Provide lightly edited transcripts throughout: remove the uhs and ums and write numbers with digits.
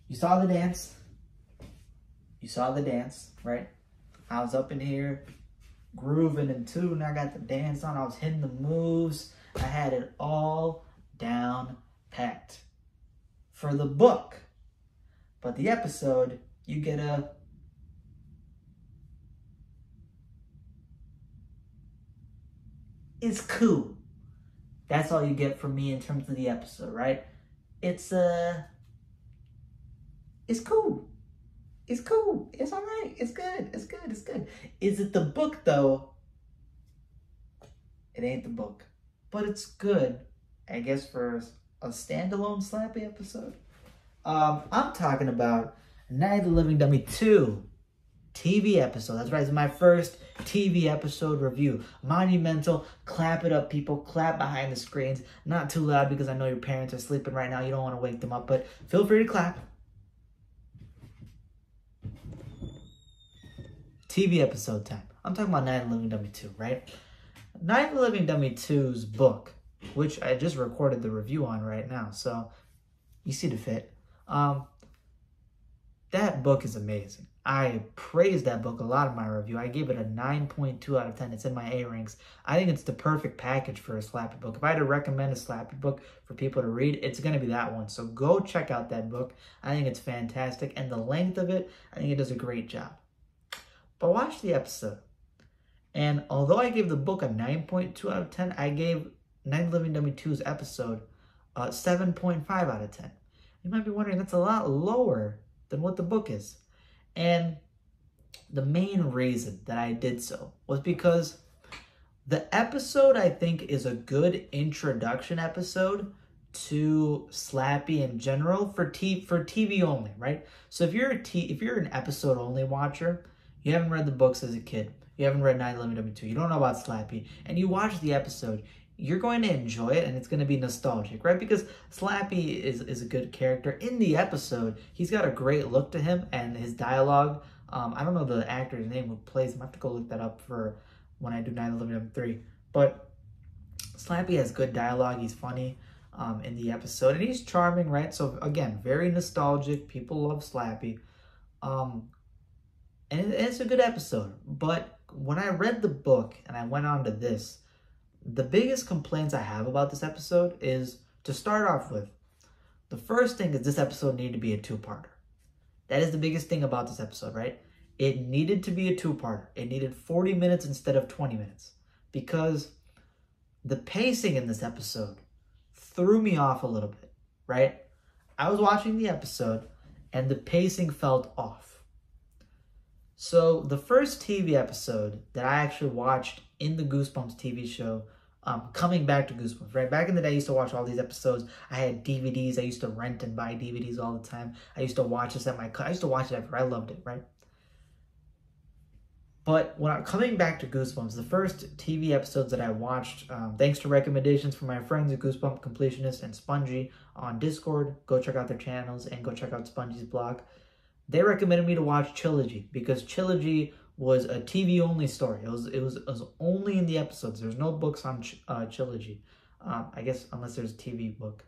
You saw the dance. You saw the dance, right? I was up in here grooving and tune. I got the dance on. I was hitting the moves. I had it all down packed for the book. But the episode, you get a... It's cool. That's all you get from me in terms of the episode, right? It's cool. It's cool. It's all right. It's good. It's good. It's good. Is it the book, though? It ain't the book. But it's good, I guess, for a standalone Slappy episode. I'm talking about Night of the Living Dummy 2 TV episode. That's right. It's my first TV episode review. Monumental. Clap it up, people. Clap behind the screens. Not too loud because I know your parents are sleeping right now. You don't want to wake them up, but feel free to clap. TV episode time. I'm talking about Night of the Living Dummy 2, right? Night of the Living Dummy 2's book, which I just recorded the review on right now, so you see the fit. That book is amazing. I praised that book a lot in my review. I gave it a 9.2 out of 10. It's in my A ranks. I think it's the perfect package for a Slappy book. If I had to recommend a Slappy book for people to read, it's going to be that one. So go check out that book. I think it's fantastic. And the length of it, I think it does a great job. But watch the episode. And although I gave the book a 9.2 out of 10, I gave Night of the Living Dummy 2's episode a 7.5 out of 10. You might be wondering, that's a lot lower than what the book is. And the main reason that I did so was because the episode, I think, is a good introduction episode to Slappy in general for TV only, right? So if you're an episode only watcher, you haven't read the books as a kid, you haven't read Night of the Living Dummy 2, you don't know about Slappy, and you watch the episode, you're going to enjoy it, and it's going to be nostalgic, right? Because Slappy is a good character. In the episode, he's got a great look to him, and his dialogue, I don't know the actor's name who plays him. I have to go look that up for when I do Night of the Living Dummy 3. But Slappy has good dialogue. He's funny in the episode, and he's charming, right? So, again, very nostalgic. People love Slappy. And it's a good episode. But when I read the book and I went on to this, the biggest complaints I have about this episode is, to start off with, the first thing is this episode needed to be a two-parter. That is the biggest thing about this episode, right? It needed to be a two-parter. It needed 40 minutes instead of 20 minutes. Because the pacing in this episode threw me off a little bit, right? I was watching the episode and the pacing felt off. So the first TV episode that I actually watched in the Goosebumps TV show, coming back to Goosebumps, right? Back in the day, I used to watch all these episodes. I had DVDs. I used to rent and buy DVDs all the time. I used to watch this I used to watch it everywhere. I loved it, right? But when I'm coming back to Goosebumps, the first TV episodes that I watched, thanks to recommendations from my friends at Goosebump Completionist and Spongy on Discord, go check out their channels and go check out Spongy's blog. They recommended me to watch Trilogy because Trilogy was a TV-only story. It was only in the episodes. There's no books on Trilogy. I guess unless there's a TV book.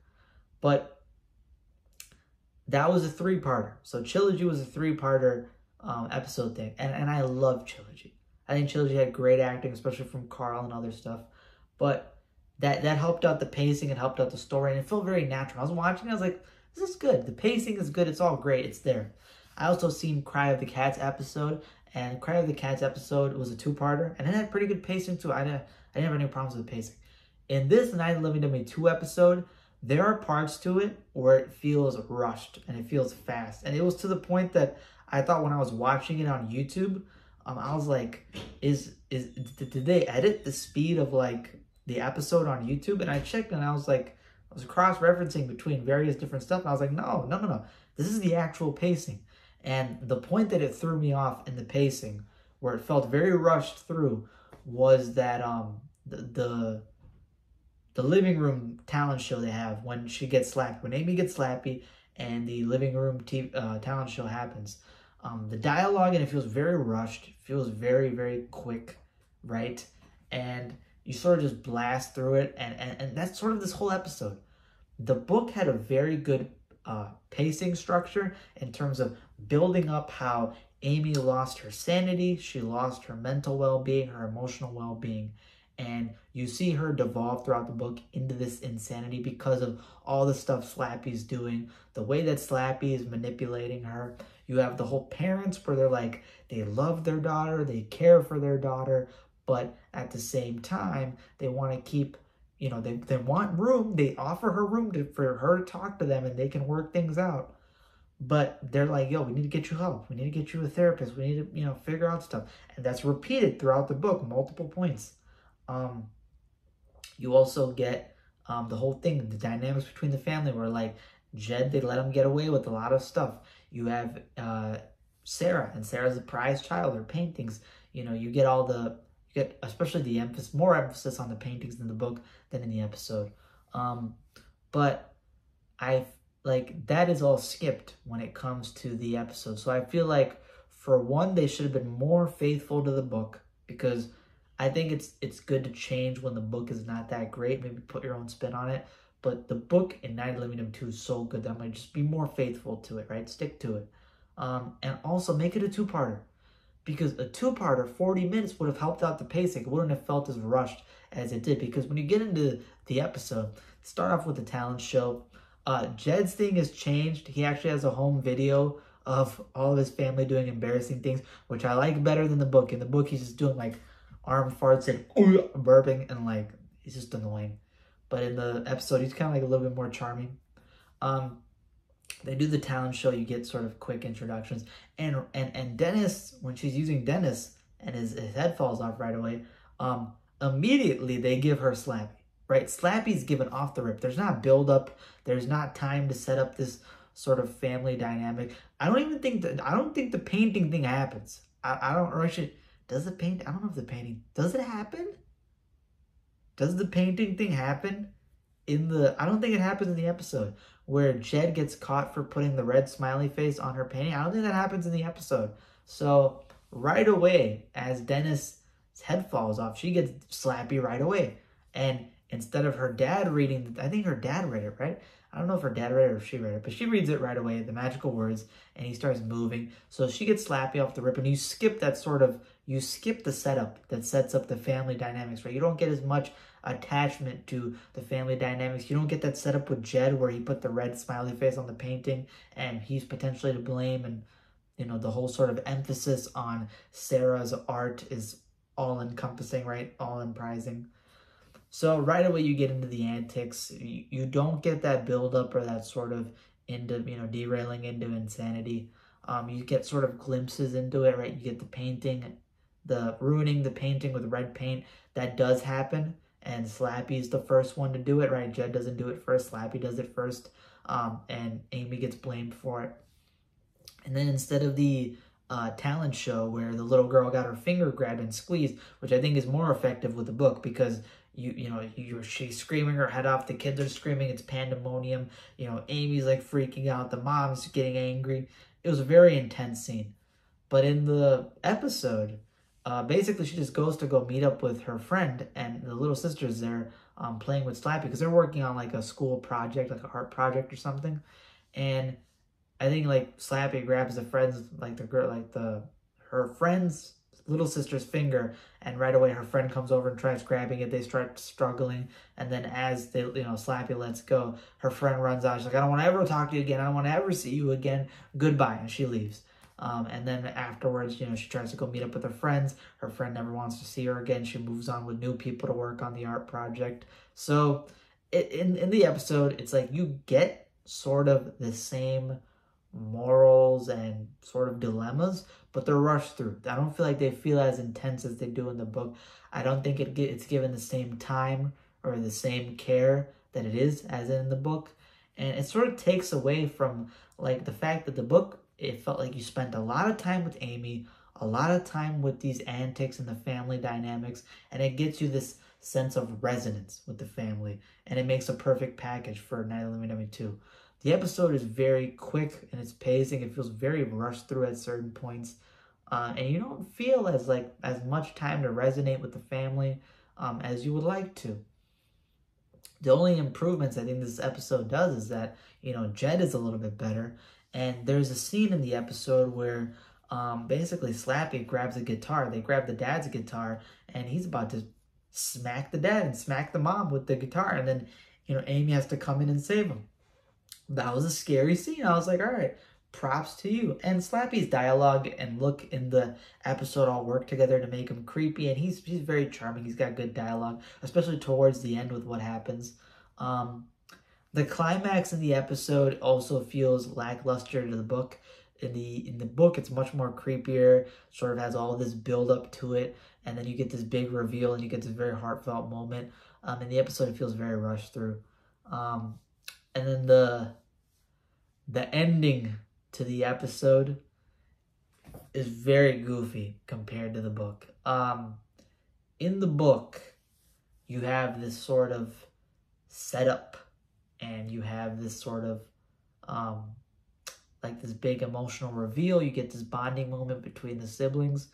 But that was a three-parter. So Trilogy was a three-parter episode thing. And I love Trilogy. I think Trilogy had great acting, especially from Carl and other stuff. But that helped out the pacing. It helped out the story. And it felt very natural. I was watching it. I was like, this is good. The pacing is good. It's all great. It's there. I also seen Cry of the Cats episode. And Cry of the Cats episode was a two-parter, and it had pretty good pacing too. I didn't have any problems with the pacing. In this Night of the Living Dummy 2 episode, there are parts to it where it feels rushed and it feels fast. And it was to the point that I thought when I was watching it on YouTube, I was like, did they edit the speed of like the episode on YouTube? And I checked and I was cross-referencing between various different stuff. And I was like, no. This is the actual pacing. And the point that it threw me off in the pacing, where it felt very rushed through, was that the living room talent show they have when she gets slappy, when Amy gets slappy, and the living room talent show happens. The dialogue in it feels very rushed, feels very, very quick, right? And you sort of just blast through it, and that's sort of this whole episode. The book had a very good pacing structure in terms of building up how Amy lost her sanity, she lost her mental well-being, her emotional well-being, and you see her devolve throughout the book into this insanity because of all the stuff Slappy's doing, the way that Slappy is manipulating her. You have the whole parents where they're like, they love their daughter, they care for their daughter, but at the same time, they want to keep, you know, they want room. They offer her room for her to talk to them and they can work things out. But they're like, yo, we need to get you help. We need to get you a therapist. We need to, you know, figure out stuff. And that's repeated throughout the book, multiple points. You also get the whole thing, the dynamics between the family where like Jed, they let him get away with a lot of stuff. You have Sarah, and Sarah's a prized child, her paintings. You know, you get all the, you get especially the emphasis, more emphasis on the paintings in the book than in the episode. But like that is all skipped when it comes to the episode. So I feel like for one, they should have been more faithful to the book, because I think it's good to change when the book is not that great. Maybe put your own spin on it. But the book in Night of the Living Dead 2 is so good that I'm going to just be more faithful to it, right? Stick to it. And also make it a two-parter. Because a two-parter, 40 minutes, would have helped out the pacing. It wouldn't have felt as rushed as it did. Because when you get into the episode, start off with the talent show. Jed's thing has changed. He actually has a home video of all of his family doing embarrassing things, which I like better than the book. In the book, he's just doing like arm farts and burping, and like he's just annoying. But in the episode, he's kind of like a little bit more charming. They do the talent show. You get sort of quick introductions. And Dennis, when she's using Dennis and his head falls off right away, immediately they give her Slappy, right? Slappy's given off the rip. There's not build up. There's not time to set up this sort of family dynamic. I don't think the painting thing happens. I don't, or actually, does the paint, I don't know if the painting, does it happen? Does the painting thing happen in the, I don't think it happens in the episode where Jed gets caught for putting the red smiley face on her painting. I don't think that happens in the episode. So right away, as Dennis' head falls off, she gets Slappy right away. And instead of her dad reading, I think her dad read it, right? I don't know if her dad read it or if she read it, but she reads it right away, the magical words, and he starts moving. So she gets Slappy off the rip, and you skip that sort of, you skip the setup that sets up the family dynamics, right? You don't get as much attachment to the family dynamics. You don't get that setup with Jed where he put the red smiley face on the painting and he's potentially to blame, and you know, the whole sort of emphasis on Sarah's art is all encompassing, right? All encompassing. So right away you get into the antics. You don't get that build up or that sort of into, you know, derailing into insanity. You get sort of glimpses into it, right? You get the painting, the ruining the painting with red paint. That does happen. And Slappy's the first one to do it, right? Jed doesn't do it first. Slappy does it first. And Amy gets blamed for it. And then instead of the talent show where the little girl got her finger grabbed and squeezed, which I think is more effective with the book, because she's screaming her head off, the kids are screaming, it's pandemonium, you know, Amy's like freaking out, the mom's getting angry. It was a very intense scene. But in the episode, basically she just goes to go meet up with her friend, and the little sister's there playing with Slappy because they're working on like a school project, like an art project or something. And I think like Slappy grabs the friend's, like the girl, like her friend's little sister's finger, and right away her friend comes over and tries grabbing it. They start struggling, and then as they, you know, Slappy lets go, her friend runs out. She's like, I don't want to ever talk to you again. I don't want to ever see you again. Goodbye. And she leaves. And then afterwards, you know, she tries to go meet up with her friends. Her friend never wants to see her again. She moves on with new people to work on the art project. So in the episode, it's like you get sort of the same morals and sort of dilemmas, but they're rushed through. I don't feel like they feel as intense as they do in the book. I don't think it's given the same time or the same care that it is as in the book. And it sort of takes away from like the fact that the book, it felt like you spent a lot of time with Amy, a lot of time with these antics and the family dynamics, and it gets you this sense of resonance with the family, and it makes a perfect package for Night of the Living Dead 2. The episode is very quick in its pacing. It feels very rushed through at certain points. And you don't feel as much time to resonate with the family as you would like to. The only improvements I think this episode does is that, Jed is a little bit better. And there's a scene in the episode where basically Slappy grabs a guitar. They grab the dad's guitar, and he's about to smack the dad and smack the mom with the guitar. And then, Amy has to come in and save him. That was a scary scene. I was like, all right, props to you. And Slappy's dialogue and look in the episode all work together to make him creepy. And he's very charming. He's got good dialogue, especially towards the end with what happens. The climax in the episode also feels lackluster to the book. In the book, it's much more creepier, sort of has all this build up to it, and then you get this big reveal and you get this very heartfelt moment. In the episode, it feels very rushed through. And then the ending to the episode is very goofy compared to the book. In the book, you have this sort of setup, and you have this sort of like this big emotional reveal. You get this bonding moment between the siblings.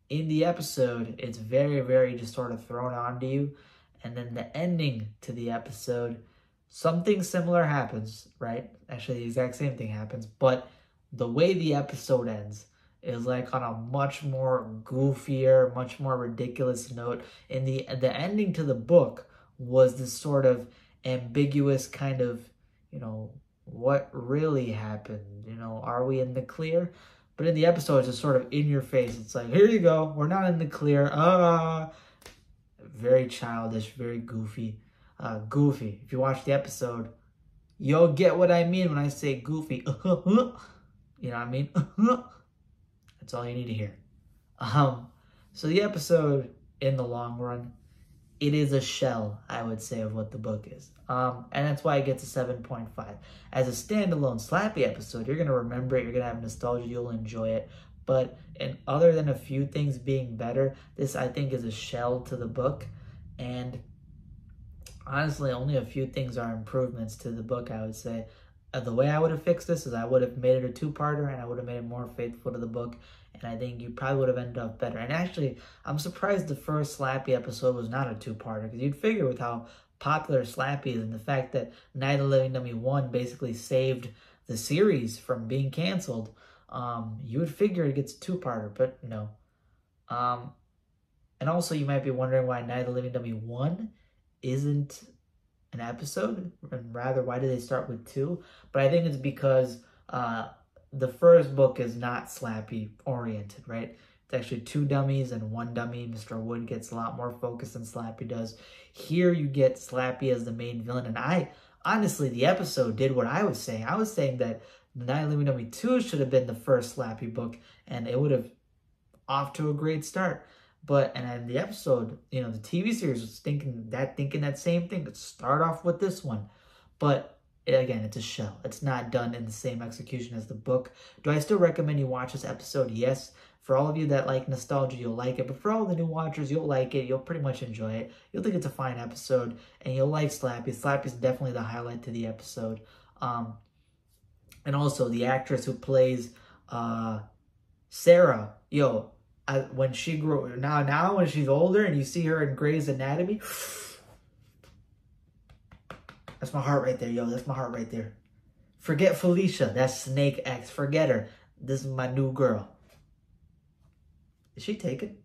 In the episode, it's very, very just sort of thrown onto you. And then the ending to the episode, something similar happens, right? Actually, the exact same thing happens. But the way the episode ends is like on a much more goofier, much more ridiculous note. In the ending to the book was this sort of ambiguous kind of, what really happened? Are we in the clear? But in the episode, it's just sort of in your face. It's like, here you go. We're not in the clear. Very childish, very goofy. Goofy. If you watch the episode, you'll get what I mean when I say goofy. You know what I mean? That's all you need to hear. So the episode, in the long run, it is a shell, I would say, of what the book is. And that's why it gets a 7.5. As a standalone Slappy episode, you're going to remember it, you're going to have nostalgia, you'll enjoy it. But other than a few things being better, this, I think, is a shell to the book. And honestly, only a few things are improvements to the book, I would say. The way I would have fixed this is I would have made it a two-parter, and I would have made it more faithful to the book. And I think you probably would have ended up better. And actually, I'm surprised the first Slappy episode was not a two-parter, because you'd figure with how popular Slappy is and the fact that Night of the Living Dummy 1 basically saved the series from being canceled, you would figure it gets a two-parter, but no. And also, you might be wondering why Night of the Living Dummy 1 isn't an episode, and rather, why do they start with 2? But I think it's because the first book is not Slappy oriented, right? It's actually 2 dummies and 1 dummy. Mr. Wood gets a lot more focus than Slappy does. Here you get Slappy as the main villain, and honestly, the episode did what I was saying. I was saying that The Night of the Living Dummy 2 should have been the first Slappy book, and it would have off to a great start. And in the episode, the TV series was thinking that same thing. Let's start off with this one. But again, it's a shell. It's not done in the same execution as the book. Do I still recommend you watch this episode? Yes. For all of you that like nostalgia, you'll like it. But for all the new watchers, you'll like it. You'll pretty much enjoy it. You'll think it's a fine episode. And you'll like Slappy. Slappy's definitely the highlight to the episode. And also, the actress who plays Sarah, when she grew now when she's older and you see her in Grey's Anatomy, that's my heart right there, that's my heart right there. Forget Felicia, that's Snake X, forget her. This is my new girl. Is she taken?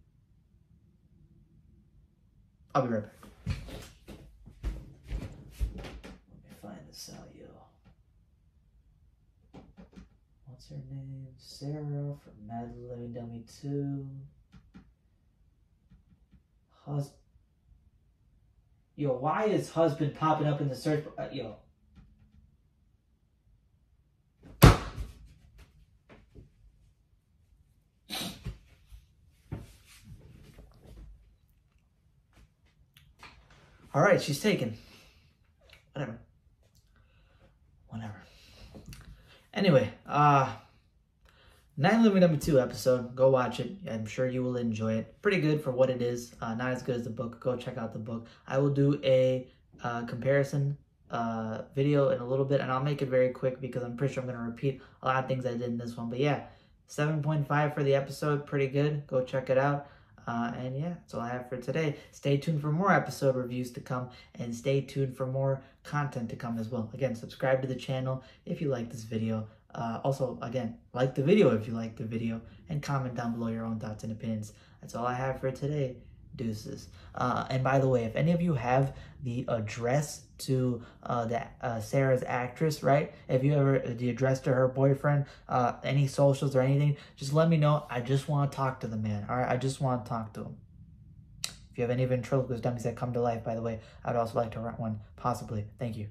I'll be right back. Let me find this out, What's her name? Sarah from Night of the Living Dummy 2. Why is husband popping up in the search? All right, she's taken. Whatever. Anyway, Night of the Living Dummy 2 episode. Go watch it. I'm sure you will enjoy it. Pretty good for what it is. Not as good as the book. Go check out the book. I will do a comparison video in a little bit, and I'll make it very quick because I'm pretty sure I'm going to repeat a lot of things I did in this one. But yeah, 7.5 for the episode. Pretty good. Go check it out. And yeah, that's all I have for today. Stay tuned for more episode reviews to come, and stay tuned for more content to come as well. Again, subscribe to the channel if you like this video. Also, again, like the video if you like the video, and comment down below your own thoughts and opinions. That's all I have for today. Deuces. And by the way, if any of you have the address to Sarah's actress, right? If you ever the address to her boyfriend, any socials or anything, just let me know. I just want to talk to the man. All right, I just want to talk to him. If you have any ventriloquist dummies that come to life, by the way, I'd also like to rent one, possibly. Thank you.